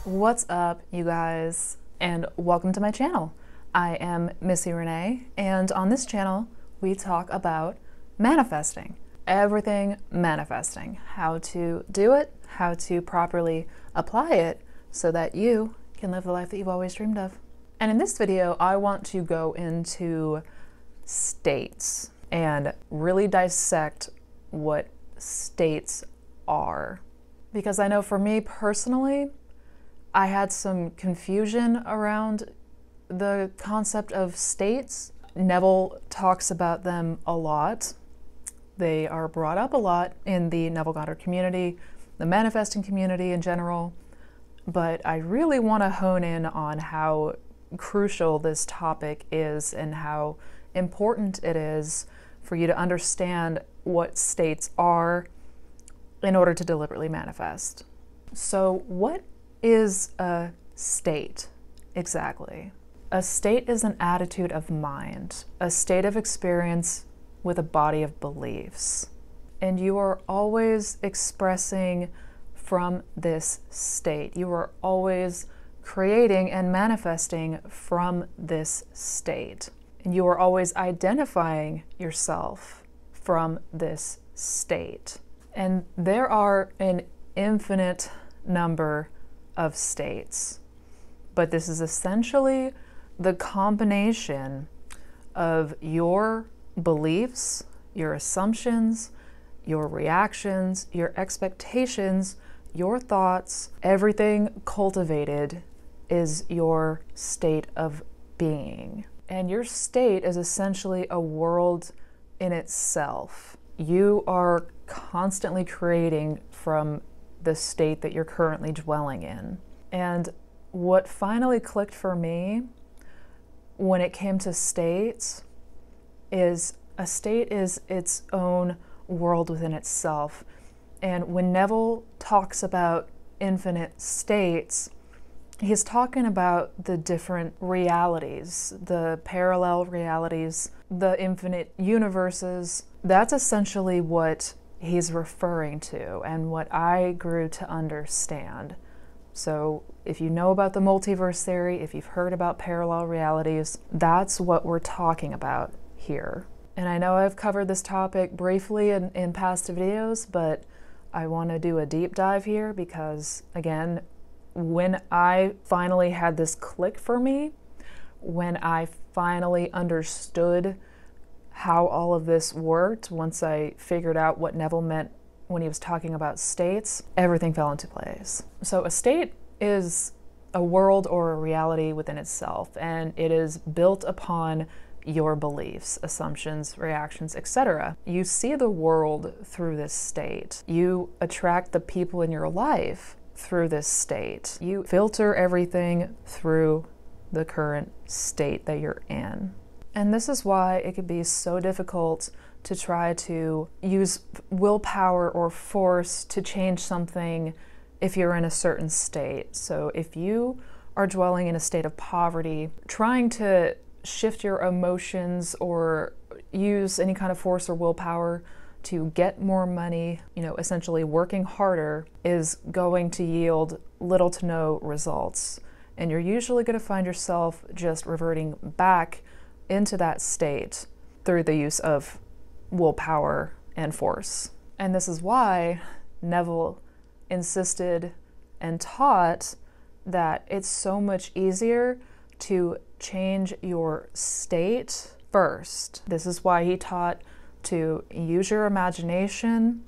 What's up, you guys, and welcome to my channel. I am Missy Renee, and on this channel we talk about manifesting. Everything manifesting. How to do it, how to properly apply it so that you can live the life that you've always dreamed of. And in this video, I want to go into states and really dissect what states are. Because I know for me personally, I had some confusion around the concept of states. Neville talks about them a lot. They are brought up a lot in the Neville Goddard community, the manifesting community in general, but I really want to hone in on how crucial this topic is and how important it is for you to understand what states are in order to deliberately manifest. So what is a state exactly? A state is an attitude of mind, a state of experience with a body of beliefs. And you are always expressing from this state. You are always creating and manifesting from this state. And you are always identifying yourself from this state. And there are an infinite number of states, but this is essentially the combination of your beliefs, your assumptions, your reactions, your expectations, your thoughts. Everything cultivated is your state of being. And your state is essentially a world in itself. You are constantly creating from the state that you're currently dwelling in. And what finally clicked for me when it came to states is a state is its own world within itself. And when Neville talks about infinite states, he's talking about the different realities, the parallel realities, the infinite universes. That's essentially what he's referring to and what I grew to understand. So if you know about the multiverse theory, if you've heard about parallel realities, that's what we're talking about here. And I know I've covered this topic briefly in past videos, but I want to do a deep dive here because, again, when I finally had this click for me, when I finally understood how all of this worked, once I figured out what Neville meant when he was talking about states, everything fell into place. So a state is a world or a reality within itself, and it is built upon your beliefs, assumptions, reactions, etc. You see the world through this state. You attract the people in your life through this state. You filter everything through the current state that you're in. And this is why it could be so difficult to try to use willpower or force to change something if you're in a certain state. So if you are dwelling in a state of poverty, trying to shift your emotions or use any kind of force or willpower to get more money, essentially working harder, is going to yield little to no results. And you're usually going to find yourself just reverting back into that state through the use of willpower and force. And this is why Neville insisted and taught that it's so much easier to change your state first. This is why he taught to use your imagination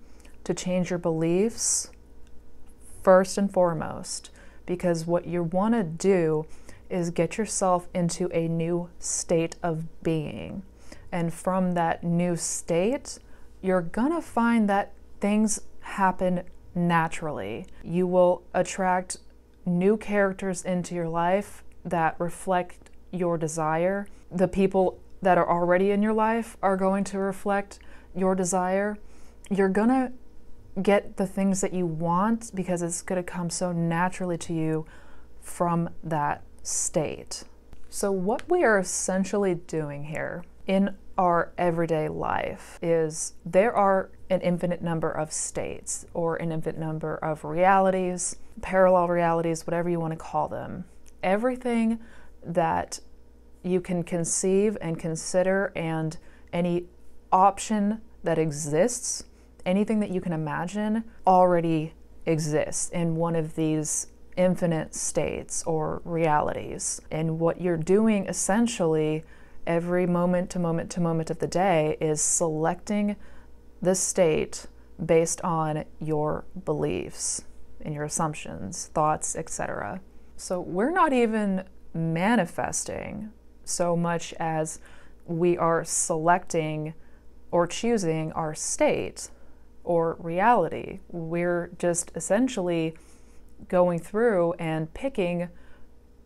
to change your beliefs first and foremost, because what you want to do is get yourself into a new state of being. And from that new state, you're gonna find that things happen naturally. You will attract new characters into your life that reflect your desire. The people that are already in your life are going to reflect your desire. You're gonna get the things that you want because it's gonna come so naturally to you from that state. So what we are essentially doing here in our everyday life is there are an infinite number of states or an infinite number of realities, parallel realities, whatever you want to call them. Everything that you can conceive and consider and any option that exists, anything that you can imagine already exists in one of these infinite states or realities. And what you're doing essentially every moment to moment to moment of the day is selecting the state based on your beliefs and your assumptions, thoughts, etc. So we're not even manifesting so much as we are selecting or choosing our state or reality. We're just essentially going through and picking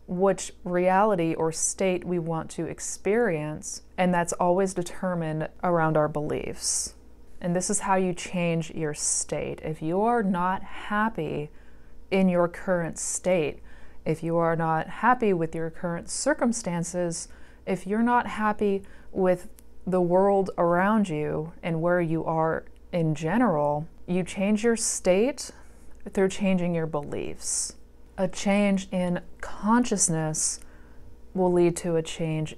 which reality or state we want to experience, and that's always determined around our beliefs. And this is how you change your state. If you are not happy in your current state, if you are not happy with your current circumstances, if you're not happy with the world around you and where you are in general, you change your state through changing your beliefs. A change in consciousness will lead to a change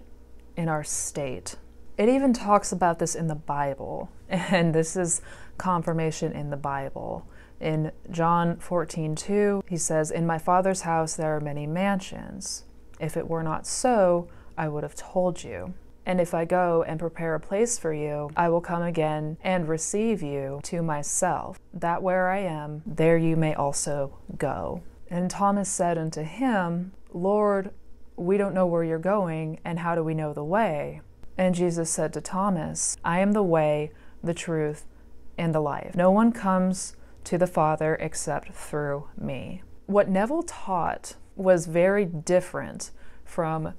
in our state. It even talks about this in the Bible, and this is confirmation in the Bible. In John 14:2, he says, "In my Father's house there are many mansions. If it were not so, I would have told you. And if I go and prepare a place for you, I will come again and receive you to myself, that where I am, there you may also go." And Thomas said unto him, "Lord, we don't know where you're going, and how do we know the way?" And Jesus said to Thomas, "I am the way, the truth, and the life. No one comes to the Father except through me." What Neville taught was very different from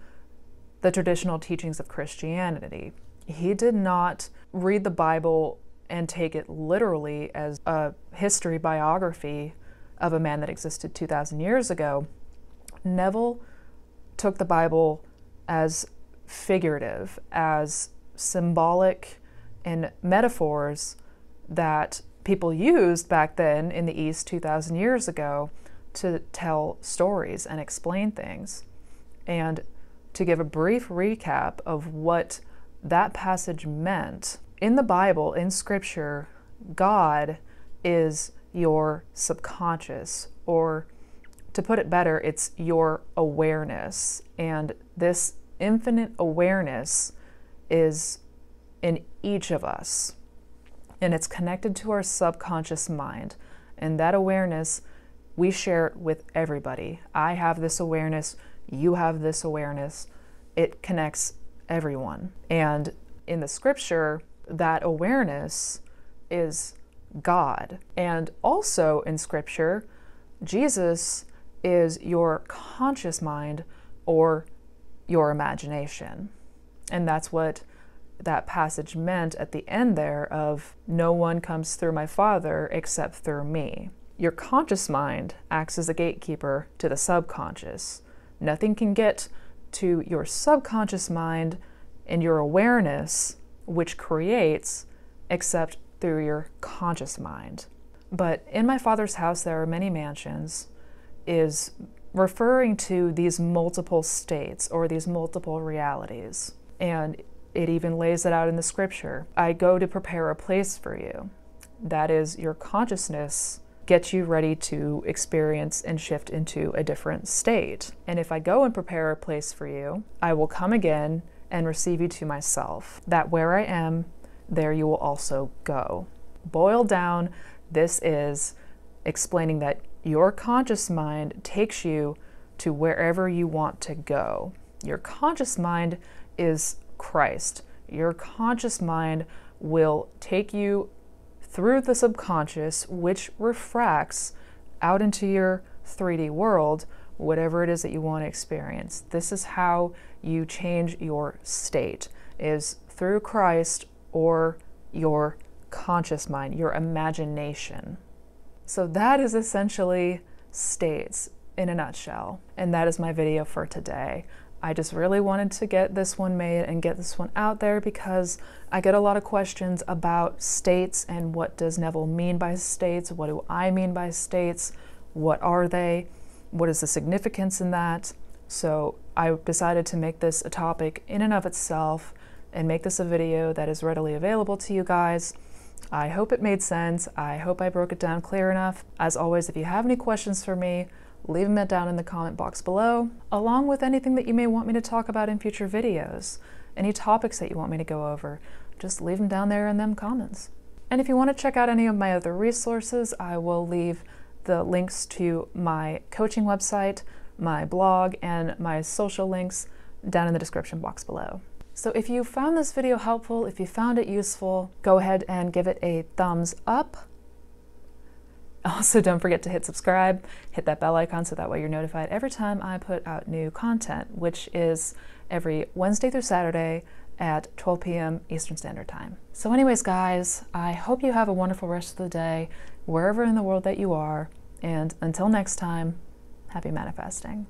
the traditional teachings of Christianity. He did not read the Bible and take it literally as a history biography of a man that existed 2,000 years ago. Neville took the Bible as figurative, as symbolic and metaphors that people used back then in the East 2,000 years ago to tell stories and explain things. And to give a brief recap of what that passage meant, in the Bible, in Scripture, God is your subconscious, or to put it better, it's your awareness. And this infinite awareness is in each of us, and it's connected to our subconscious mind. And that awareness, we share it with everybody. I have this awareness, you have this awareness. It connects everyone. And in the Scripture, that awareness is God. And also in Scripture, Jesus is your conscious mind or your imagination. And that's what that passage meant at the end there of, "No one comes through my Father except through me." Your conscious mind acts as a gatekeeper to the subconscious. Nothing can get to your subconscious mind and your awareness, which creates, except through your conscious mind. But "in my Father's house there are many mansions" is referring to these multiple states or these multiple realities. And it even lays it out in the Scripture. "I go to prepare a place for you." That is, your consciousness gets you ready to experience and shift into a different state. "And if I go and prepare a place for you, I will come again and receive you to myself, that where I am, there you will also go." Boiled down, this is explaining that your conscious mind takes you to wherever you want to go. Your conscious mind is Christ. Your conscious mind will take you through the subconscious, which refracts out into your 3D world, whatever it is that you want to experience. This is how you change your state, is through Christ or your conscious mind, your imagination. So that is essentially states in a nutshell. And that is my video for today. I just really wanted to get this one made and get this one out there because I get a lot of questions about states and what does Neville mean by states? What do I mean by states? What are they? What is the significance in that? So I decided to make this a topic in and of itself and make this a video that is readily available to you guys. I hope it made sense. I hope I broke it down clear enough. As always, if you have any questions for me, leave them down in the comment box below, along with anything that you may want me to talk about in future videos. Any topics that you want me to go over, just leave them down there in them comments. And if you want to check out any of my other resources, I will leave the links to my coaching website, my blog, and my social links down in the description box below. So if you found this video helpful, if you found it useful, go ahead and give it a thumbs up. Also, don't forget to hit subscribe, hit that bell icon so that way you're notified every time I put out new content, which is every Wednesday through Saturday at 12 p.m. Eastern Standard Time. So anyways, guys, I hope you have a wonderful rest of the day, wherever in the world that you are, and until next time, happy manifesting.